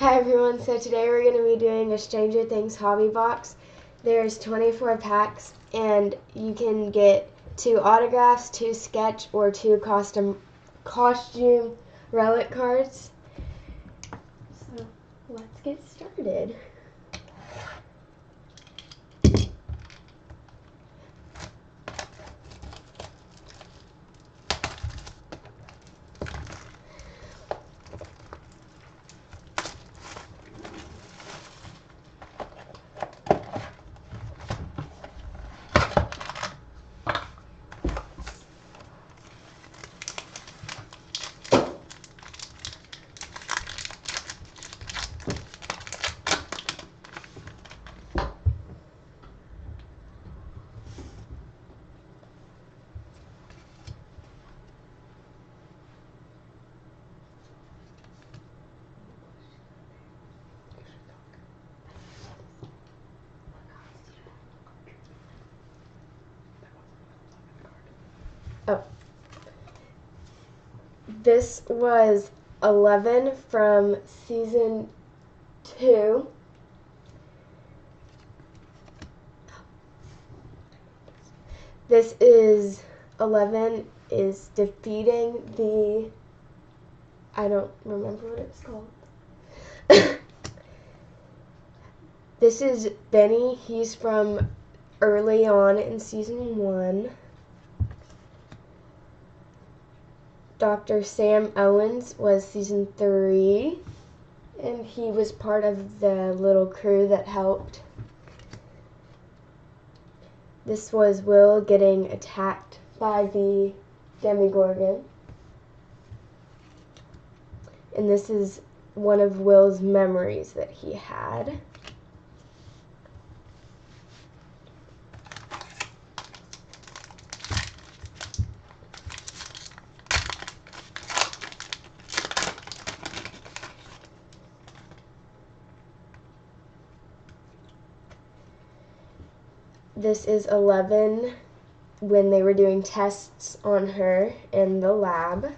Hi everyone, so today we're going to be doing a Stranger Things hobby box. There's 24 packs and you can get 2 autographs, 2 sketch, or 2 costume relic cards. So let's get started. Oh. This was 11 from season 2. This is 11 is defeating the, I don't remember what it's called. This is Benny. He's from early on in season 1. Dr. Sam Owens was season 3, and he was part of the little crew that helped. This was Will getting attacked by the Demogorgon. And this is one of Will's memories that he had. This is 11 when they were doing tests on her in the lab.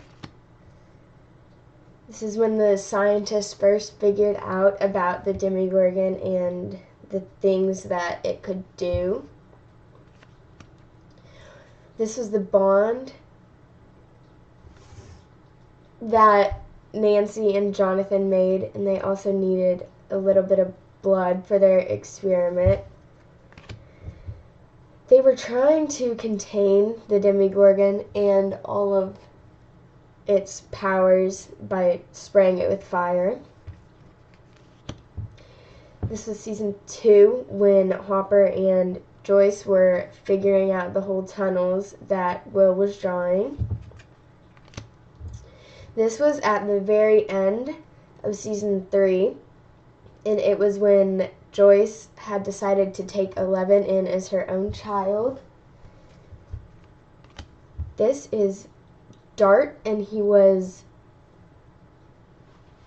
This is when the scientists first figured out about the Demogorgon and the things that it could do. This was the bond that Nancy and Jonathan made, and they also needed a little bit of blood for their experiment. They were trying to contain the Demogorgon and all of its powers by spraying it with fire. This was season 2 when Hopper and Joyce were figuring out the whole tunnels that Will was drawing. This was at the very end of season 3, and it was when Joyce had decided to take 11 in as her own child. This is Dart, and he was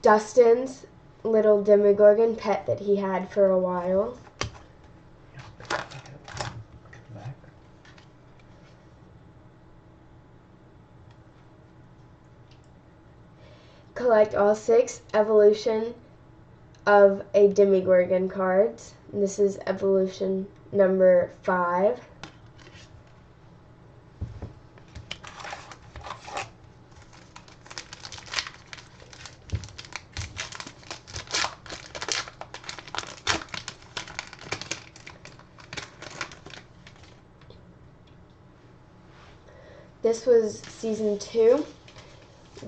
Dustin's little Demogorgon pet that he had for a while. Collect all 6 evolution of a Demogorgon cards. And this is evolution number 5. This was season 2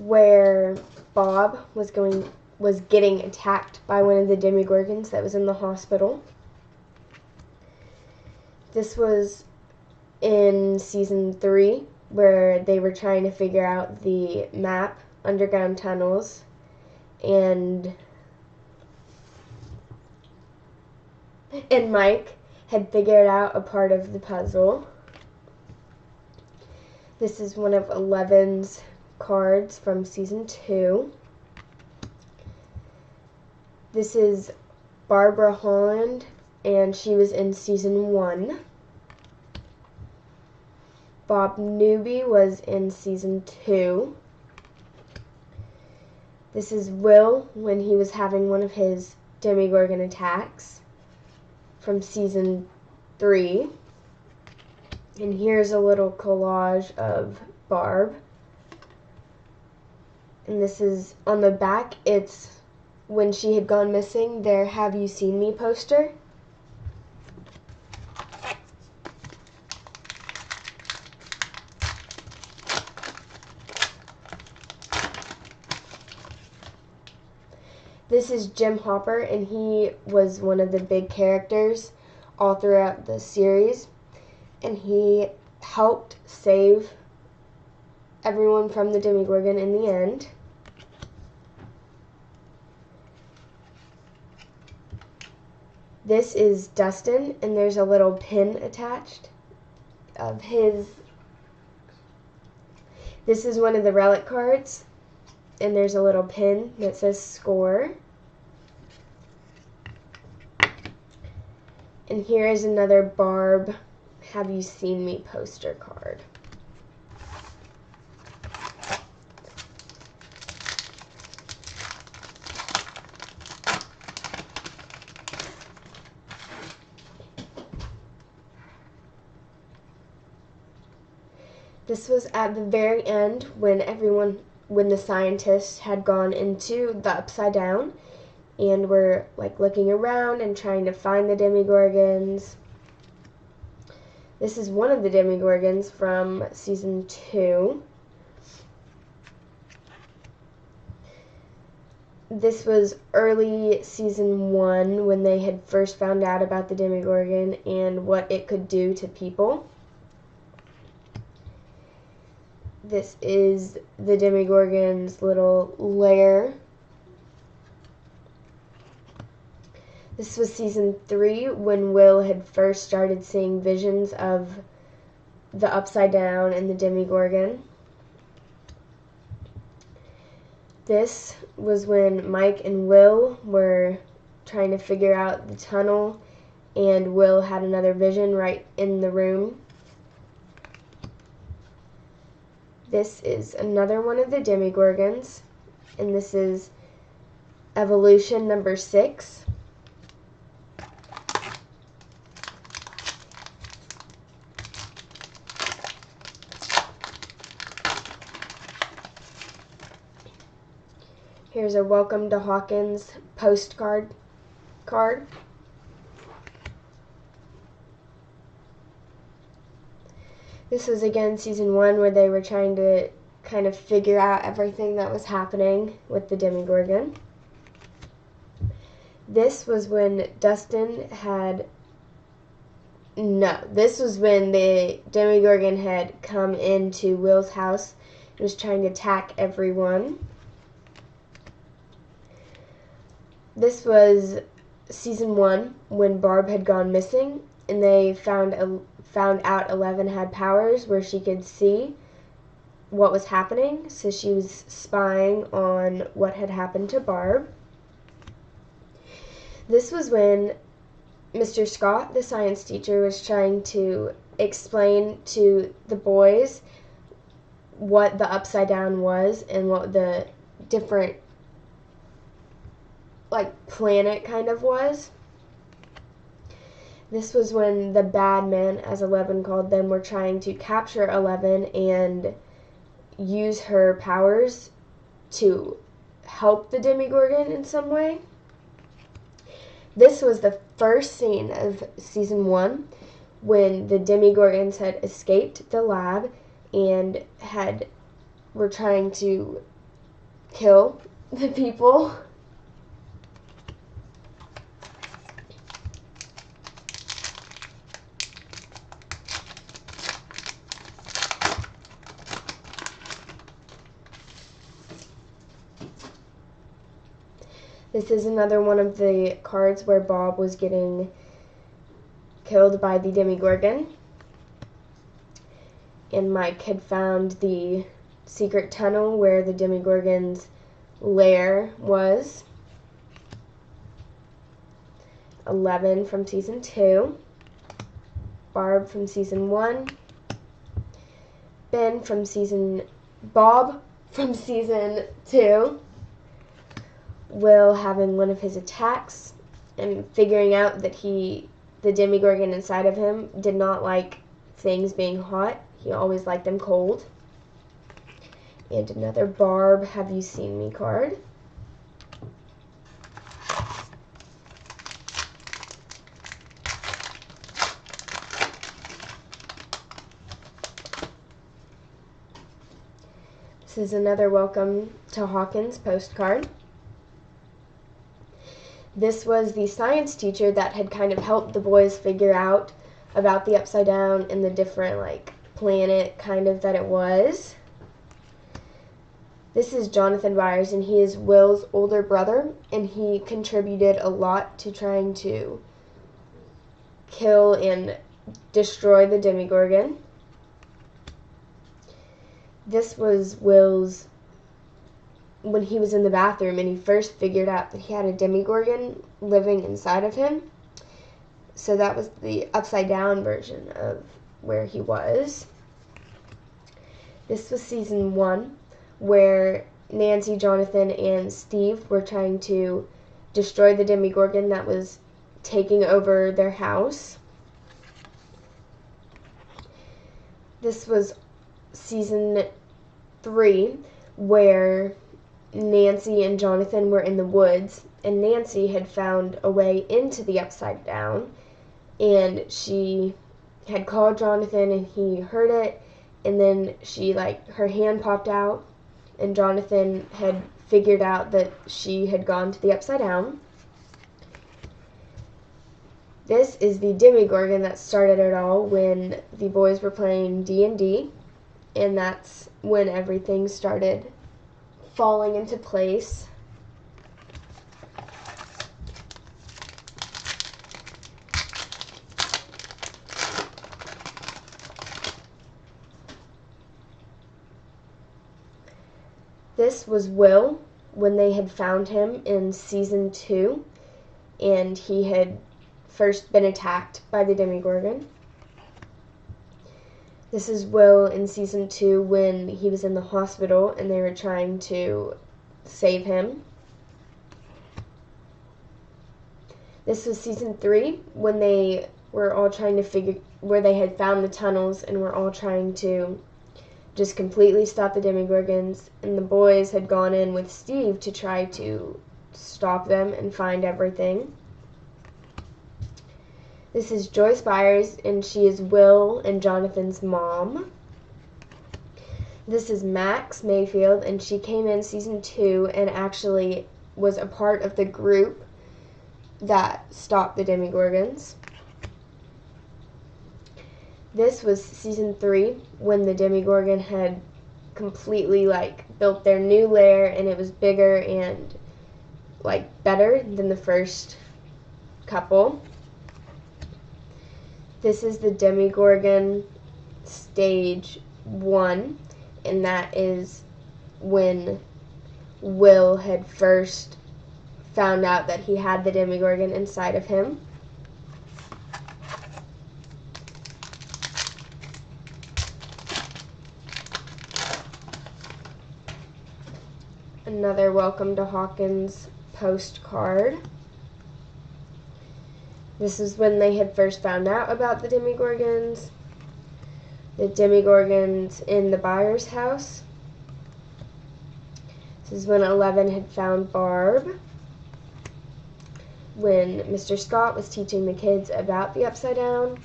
where Bob was getting attacked by one of the Demogorgons that was in the hospital. This was in season 3 where they were trying to figure out the map, underground tunnels, and Mike had figured out a part of the puzzle. This is one of 11's cards from season 2. This is Barbara Holland, and she was in season 1. Bob Newby was in season 2. This is Will when he was having one of his Demogorgon attacks from season 3. And here's a little collage of Barb. And this is on the back, it's when she had gone missing, their Have You Seen Me poster. This is Jim Hopper, and he was one of the big characters all throughout the series, and he helped save everyone from the Demogorgon in the end. This is Dustin, and there's a little pin attached of his. This is one of the relic cards, and there's a little pin that says score. And here is another Barb Have You Seen Me poster card. This was at the very end when the scientists had gone into the Upside Down and were like looking around and trying to find the Demogorgons. This is one of the Demogorgons from season 2. This was early season 1 when they had first found out about the Demogorgon and what it could do to people. This is the Demogorgon's little lair. This was season 3 when Will had first started seeing visions of the Upside Down and the Demogorgon. This was when Mike and Will were trying to figure out the tunnel, and Will had another vision right in the room. This is another one of the Demogorgons, and this is evolution number 6. Here's a Welcome to Hawkins postcard card. This was again season 1 where they were trying to kind of figure out everything that was happening with the Demogorgon. This was when Dustin had... No, this was when the Demogorgon had come into Will's house and was trying to attack everyone. This was season 1 when Barb had gone missing, and they found out 11 had powers where she could see what was happening, so she was spying on what had happened to Barb. This was when Mr. Scott, the science teacher, was trying to explain to the boys what the Upside Down was and what the different planet kind of was. This was when the bad men, as 11 called them, were trying to capture 11 and use her powers to help the Demogorgon in some way. This was the first scene of season 1 when the Demogorgons had escaped the lab and were trying to kill the people. This is another one of the cards where Bob was getting killed by the Demogorgon. And Mike had found the secret tunnel where the Demogorgon's lair was. 11 from season 2. Barb from season 1. Bob from season 2. Will having one of his attacks and figuring out that the Demogorgon inside of him did not like things being hot. He always liked them cold. And another Barb Have You Seen Me card. This is another Welcome to Hawkins postcard. This was the science teacher that had kind of helped the boys figure out about the Upside Down and the different, like, planet kind of that it was. This is Jonathan Byers, and he is Will's older brother, and he contributed a lot to trying to kill and destroy the Demogorgon. This was Will's when he was in the bathroom and he first figured out that he had a Demogorgon living inside of him. So that was the upside down version of where he was. This was season 1, where Nancy, Jonathan, and Steve were trying to destroy the Demogorgon that was taking over their house. This was season 3, where Nancy and Jonathan were in the woods, and Nancy had found a way into the Upside Down, and she had called Jonathan, and he heard it, and then her hand popped out, and Jonathan had figured out that she had gone to the Upside Down. This is the Demogorgon that started it all when the boys were playing D&D, and that's when everything started falling into place. This was Will when they had found him in season 2, and he had first been attacked by the Demogorgon. This is Will in season 2 when he was in the hospital and they were trying to save him. This was season 3 when they were all trying to figure where they had found the tunnels and were all trying to just completely stop the Demogorgons, and the boys had gone in with Steve to try to stop them and find everything. This is Joyce Byers, and she is Will and Jonathan's mom. This is Max Mayfield, and she came in season 2 and actually was a part of the group that stopped the Demogorgons. This was season 3 when the Demogorgon had completely built their new lair, and it was bigger and better than the first couple. This is the Demogorgon stage 1, and that is when Will had first found out that he had the Demogorgon inside of him. Another Welcome to Hawkins postcard. This is when they had first found out about the Demogorgons. The Demogorgons in the Byers house. This is when 11 had found Barb. When Mr. Scott was teaching the kids about the Upside Down.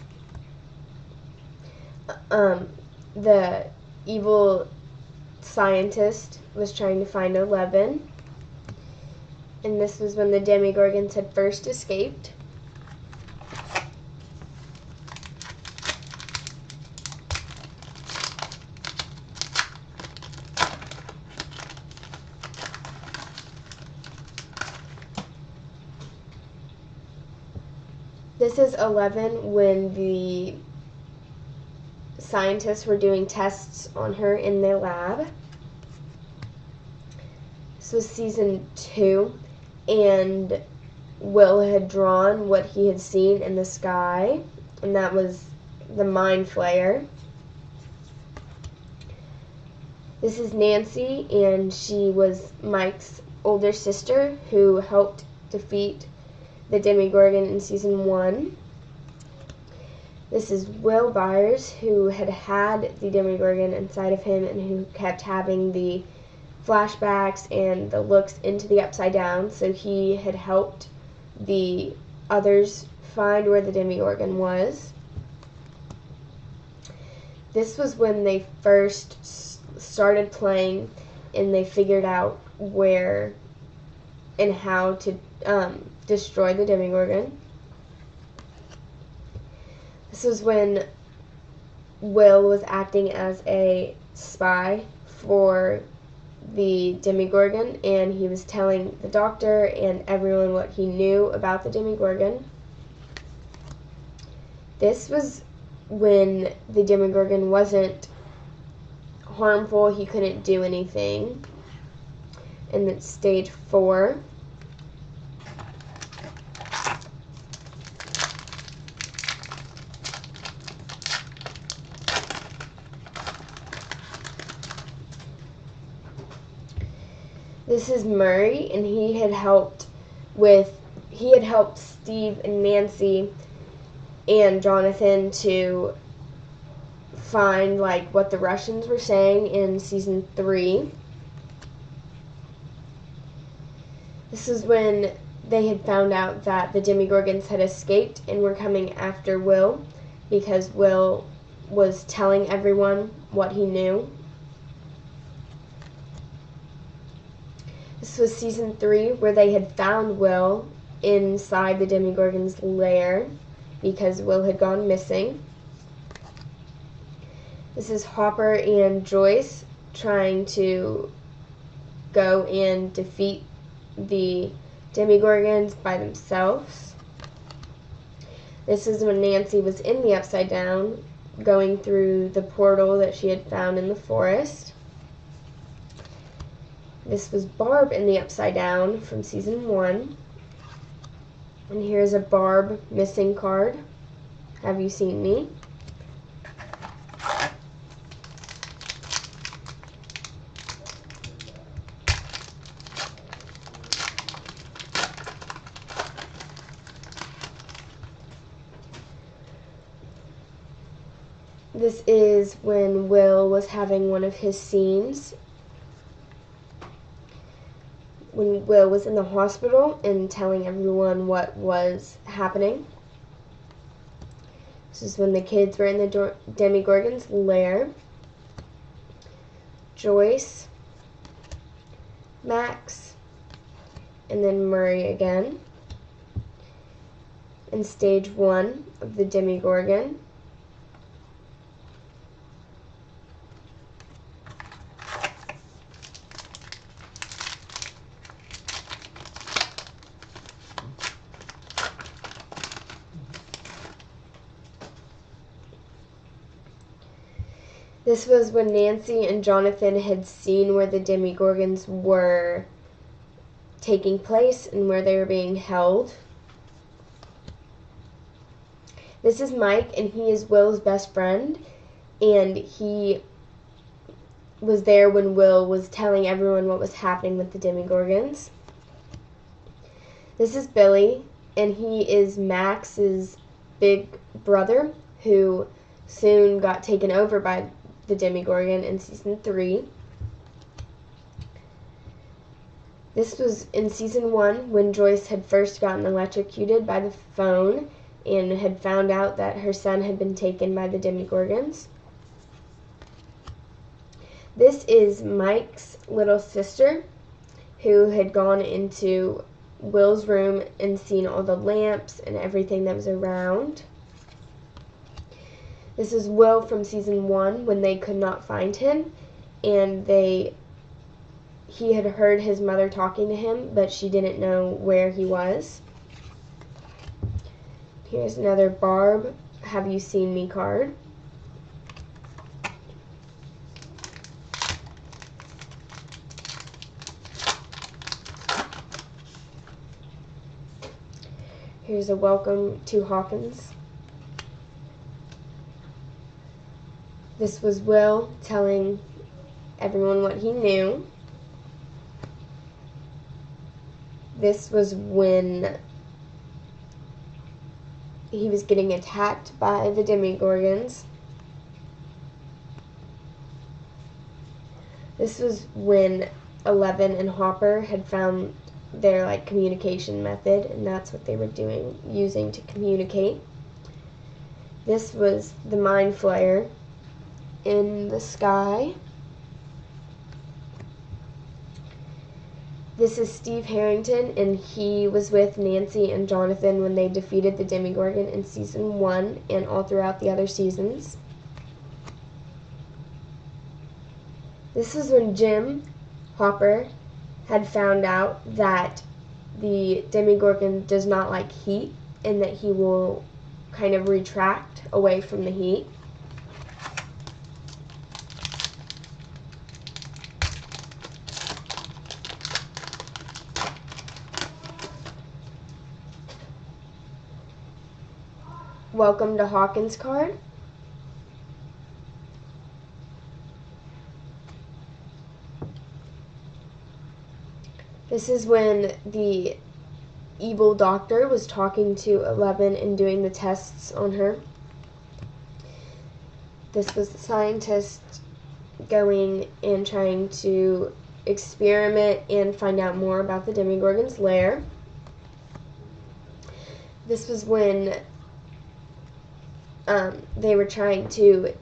The evil scientist was trying to find 11. And this was when the Demogorgons had first escaped. This is 11 when the scientists were doing tests on her in their lab. This was season 2, and Will had drawn what he had seen in the sky, and that was the Mind Flayer. This is Nancy, and she was Mike's older sister who helped defeat the Demogorgon in season 1. This is Will Byers, who had the Demogorgon inside of him and who kept having the flashbacks and the looks into the Upside Down, so he had helped the others find where the Demogorgon was. This was when they first started playing and they figured out where and how to destroy the Demogorgon. This was when Will was acting as a spy for the Demogorgon, and he was telling the doctor and everyone what he knew about the Demogorgon. This was when the Demogorgon wasn't harmful, he couldn't do anything. And it's stage 4. This is Murray, and he had helped Steve and Nancy and Jonathan to find what the Russians were saying in season 3. This is when they had found out that the Demogorgons had escaped and were coming after Will because Will was telling everyone what he knew. This was season 3 where they had found Will inside the Demogorgon's lair because Will had gone missing. This is Hopper and Joyce trying to go and defeat the Demogorgons by themselves. This is when Nancy was in the Upside Down, going through the portal that she had found in the forest. This was Barb in the Upside Down from season 1. And here's a Barb missing card. Have you seen me? This is when Will was having one of his scenes. When Will was in the hospital and telling everyone what was happening. This is when the kids were in the Demogorgon's lair. Joyce, Max, and then Murray again. In stage 1 of the Demogorgon. This was when Nancy and Jonathan had seen where the Demogorgons were taking place and where they were being held. This is Mike, and he is Will's best friend, and he was there when Will was telling everyone what was happening with the Demogorgons. This is Billy, and he is Max's big brother, who soon got taken over by the Demogorgon in season 3. This was in season 1 when Joyce had first gotten electrocuted by the phone and had found out that her son had been taken by the Demogorgons. This is Mike's little sister, who had gone into Will's room and seen all the lamps and everything that was around. This is Will from season 1 when they could not find him, and he had heard his mother talking to him, but she didn't know where he was. Here's another Barb, Have You Seen Me card. Here's a Welcome to Hawkins. This was Will telling everyone what he knew. this was when he was getting attacked by the Demogorgons. This was when Eleven and Hopper had found their communication method, and that's what they were using to communicate. This was the Mind Flayer in the sky. This is Steve Harrington, and he was with Nancy and Jonathan when they defeated the Demogorgon in season 1 and all throughout the other seasons. This is when Jim Hopper had found out that the Demogorgon does not like heat and that he will kind of retract away from the heat. Welcome to Hawkins card. This is when the evil doctor was talking to Eleven and doing the tests on her. This was the scientist going and trying to experiment and find out more about the Demogorgon's lair. This was when they were trying to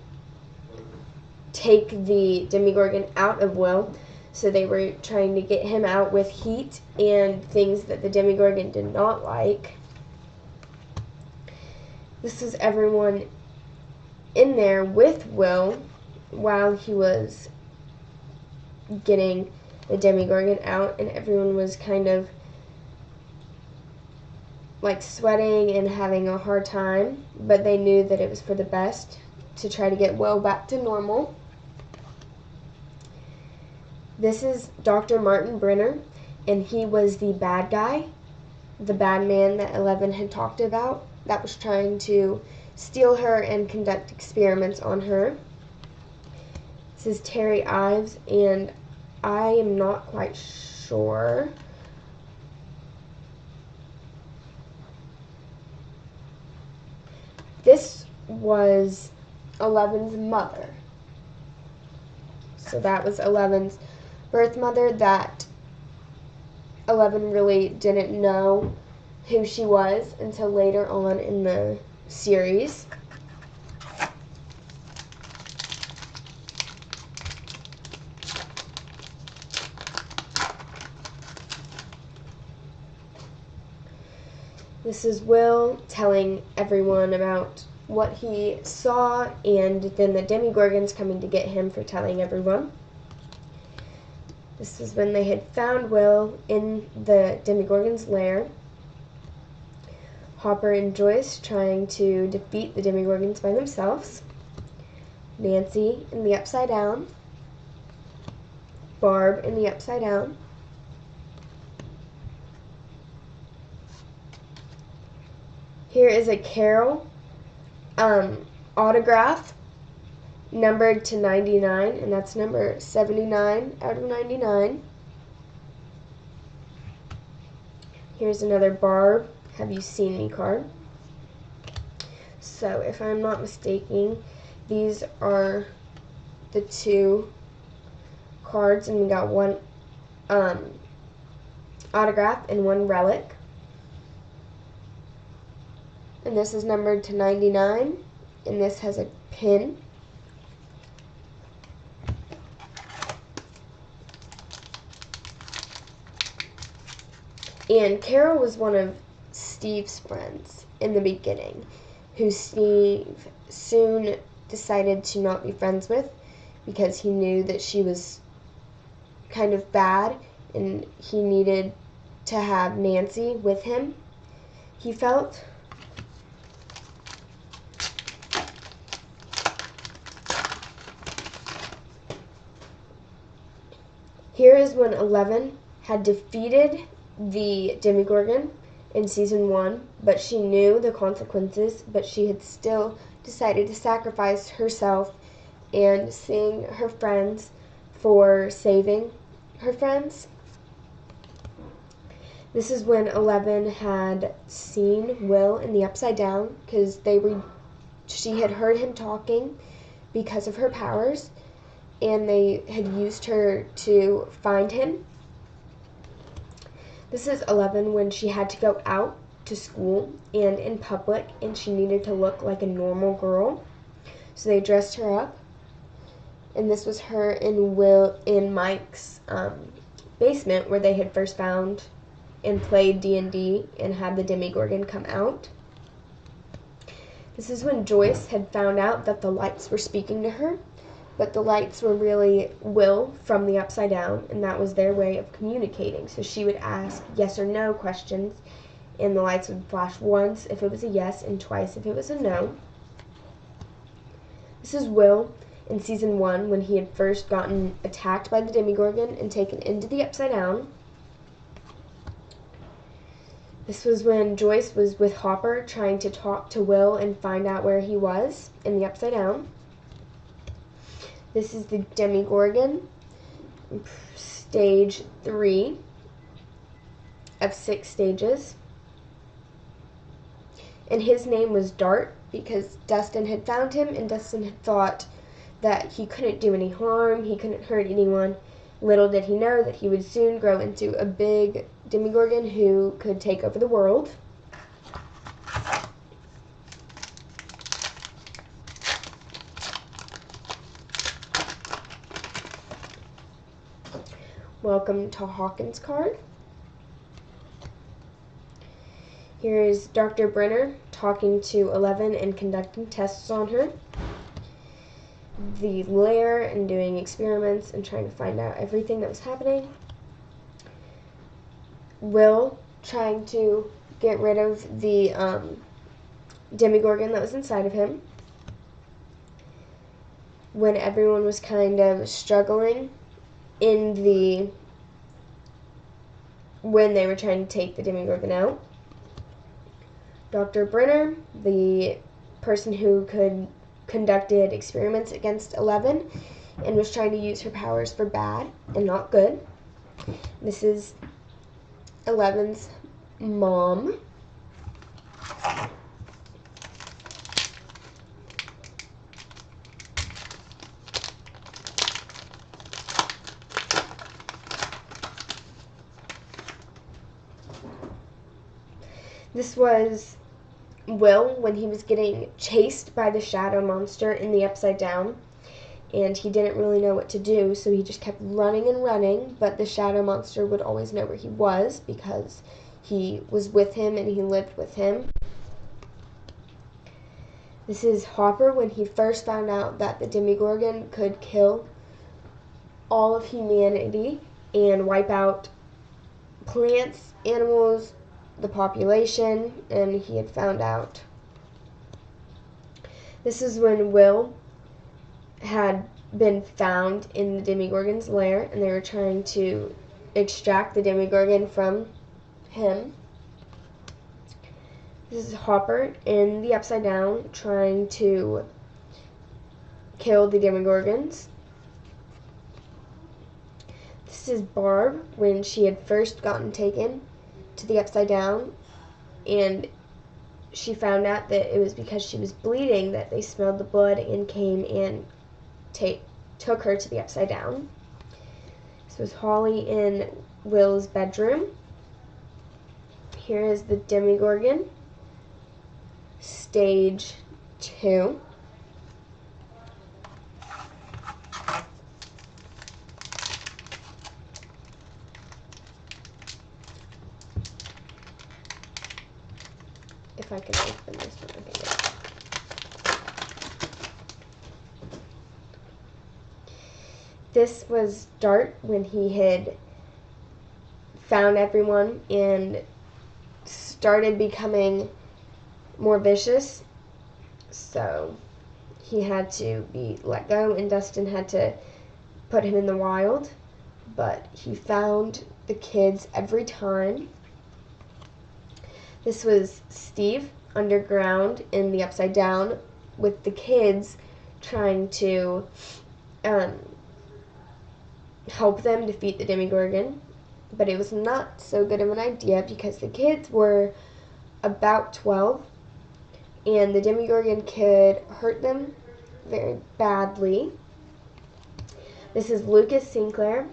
take the Demogorgon out of Will. So they were trying to get him out with heat and things that the Demogorgon did not like. This was everyone in there with Will while he was getting the Demogorgon out, and everyone was kind of sweating and having a hard time, but they knew that it was for the best to try to get Will back to normal. This is Dr. Martin Brenner, and he was the bad guy, the bad man that Eleven had talked about, that was trying to steal her and conduct experiments on her. This is Terry Ives, and I am not quite sure. This was Eleven's mother. So that was Eleven's birth mother that Eleven really didn't know who she was until later on in the series. This is Will telling everyone about what he saw, and then the Demogorgons coming to get him for telling everyone. This is when they had found Will in the Demogorgon's lair. Hopper and Joyce trying to defeat the Demogorgons by themselves. Nancy in the Upside Down. Barb in the Upside Down. Here is a Carol autograph numbered to 99, and that's number 79 out of 99. Here's another Barb Have You Seen Me card. So if I'm not mistaken, these are the two cards, and we got one autograph and one relic. And this is numbered to 99, and this has a pin. And Carol was one of Steve's friends in the beginning, who Steve soon decided to not be friends with because he knew that she was kind of bad and he needed to have Nancy with him, he felt. Here is when 11 had defeated the Demogorgon in season 1, but she knew the consequences, but she had still decided to sacrifice herself and seeing her friends for saving her friends. This is when 11 had seen Will in the Upside Down because she had heard him talking because of her powers, and they had used her to find him. This is 11 when she had to go out to school and in public, and she needed to look like a normal girl. So they dressed her up, and this was her in Mike's basement where they had first found and played D&D and had the Demogorgon come out. This is when Joyce had found out that the lights were speaking to her, but the lights were really Will from the Upside Down, and that was their way of communicating. So she would ask yes or no questions, and the lights would flash once if it was a yes and twice if it was a no. This is Will in season 1 when he had first gotten attacked by the Demogorgon and taken into the Upside Down. This was when Joyce was with Hopper trying to talk to Will and find out where he was in the Upside Down. This is the Demogorgon, stage 3 of 6 stages. And his name was Dart because Dustin had found him, and Dustin had thought that he couldn't do any harm, he couldn't hurt anyone. Little did he know that he would soon grow into a big Demogorgon who could take over the world. Welcome to Hawkins card. Here is Dr. Brenner talking to 11 and conducting tests on her. The lair and doing experiments and trying to find out everything that was happening. Will trying to get rid of the Demogorgon that was inside of him. When everyone was kind of struggling when they were trying to take the Demogorgon out. Dr. Brenner, the person who conducted experiments against 11 and was trying to use her powers for bad and not good. This is 11's mom. This was Will when he was getting chased by the shadow monster in the Upside Down, and he didn't really know what to do, so he just kept running and running, but the shadow monster would always know where he was because he was with him and he lived with him. This is Hopper when he first found out that the Demogorgon could kill all of humanity and wipe out plants, animals, the population, and he had found out. This is when Will had been found in the Demogorgon's lair, and they were trying to extract the Demogorgon from him. This is Hopper in the Upside Down trying to kill the Demogorgons. This is Barb when she had first gotten taken to the Upside Down, and she found out that it was because she was bleeding that they smelled the blood and came and took her to the Upside Down. This was Holly in Will's bedroom. Here is the Demogorgon, stage 2. If I can open this one, I think this was Dart when he had found everyone and started becoming more vicious. So he had to be let go, and Dustin had to put him in the wild. But he found the kids every time. This was Steve underground in the Upside Down with the kids trying to help them defeat the Demogorgon. But it was not so good of an idea because the kids were about 12 and the Demogorgon could hurt them very badly. This is Lucas Sinclair,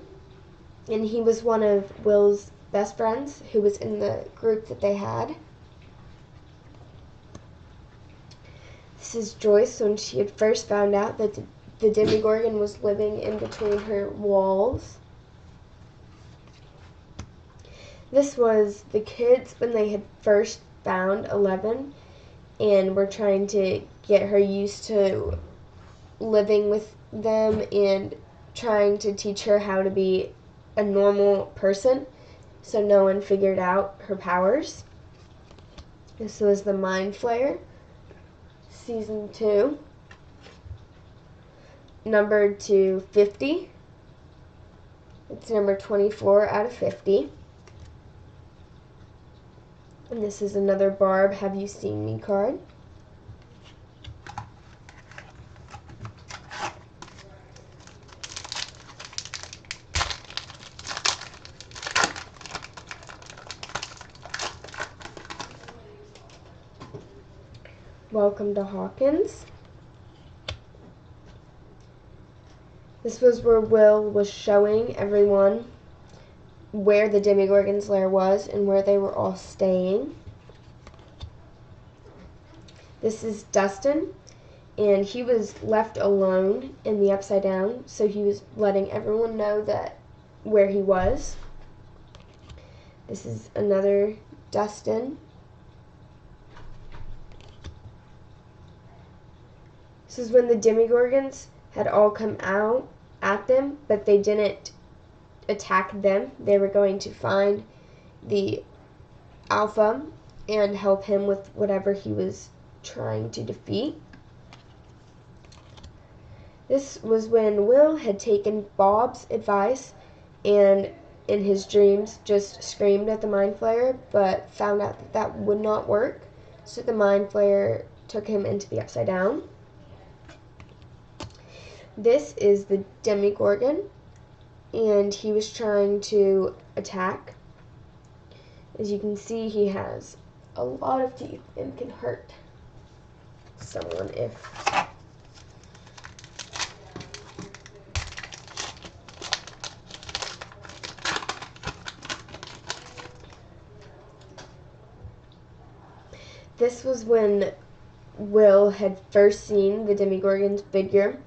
and he was one of Will's best friends who was in the group that they had. This is Joyce when she had first found out that the Demogorgon was living in between her walls. This was the kids when they had first found 11 and were trying to get her used to living with them and trying to teach her how to be a normal person so no one figured out her powers. This was the Mind Flayer, season 2, numbered to 50. It's number 24 out of 50. And this is another Barb Have You Seen Me card. Welcome to Hawkins. This was where Will was showing everyone where the Demogorgon's lair was and where they were all staying. This is Dustin, and he was left alone in the Upside Down, so he was letting everyone know that where he was. This is another Dustin. This is when the Demogorgons had all come out at them, but they didn't attack them. They were going to find the Alpha and help him with whatever he was trying to defeat. This was when Will had taken Bob's advice and in his dreams just screamed at the Mind Flayer, but found out that that would not work. So the Mind Flayer took him into the Upside Down. This is the Demogorgon, and he was trying to attack. As you can see, he has a lot of teeth and can hurt someone if this was when Will had first seen the Demogorgon's figure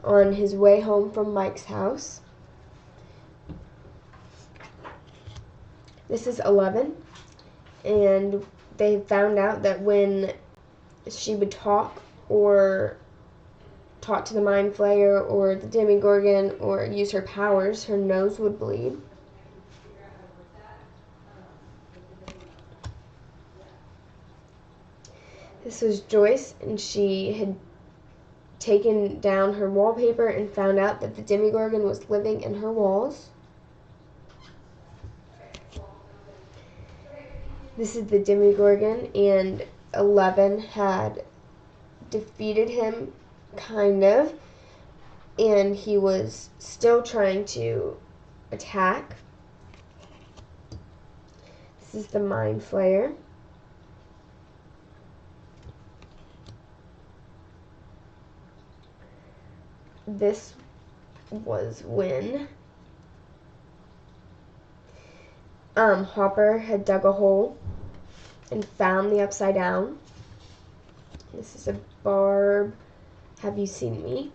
on his way home from Mike's house. This is 11, and they found out that when she would talk or talk to the Mind Flayer or the Demogorgon or use her powers, her nose would bleed. This was Joyce, and she had taken down her wallpaper and found out that the Demogorgon was living in her walls. This is the Demogorgon, and 11 had defeated him, kind of, and he was still trying to attack. This is the Mind Flayer. This was when Hopper had dug a hole and found the Upside Down. This is a Barb Have You Seen Me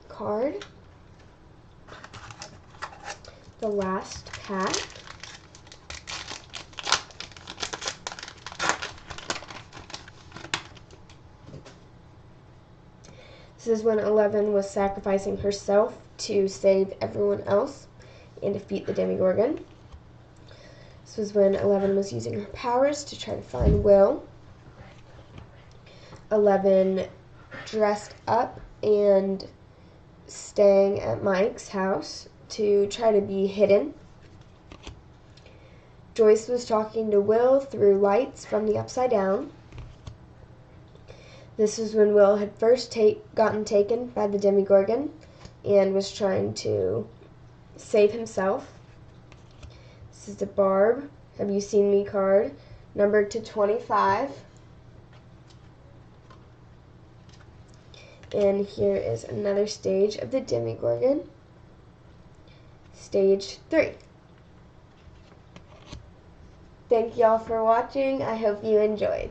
card. The last pack. This is when 11 was sacrificing herself to save everyone else and defeat the Demogorgon. This was when 11 was using her powers to try to find Will. 11 dressed up and staying at Mike's house to try to be hidden. Joyce was talking to Will through lights from the Upside Down. This was when Will had first gotten taken by the Demogorgon and was trying to save himself. This is the Barb, Have You Seen Me card, numbered to 25. And here is another stage of the Demogorgon, stage 3. Thank y'all for watching. I hope you enjoyed.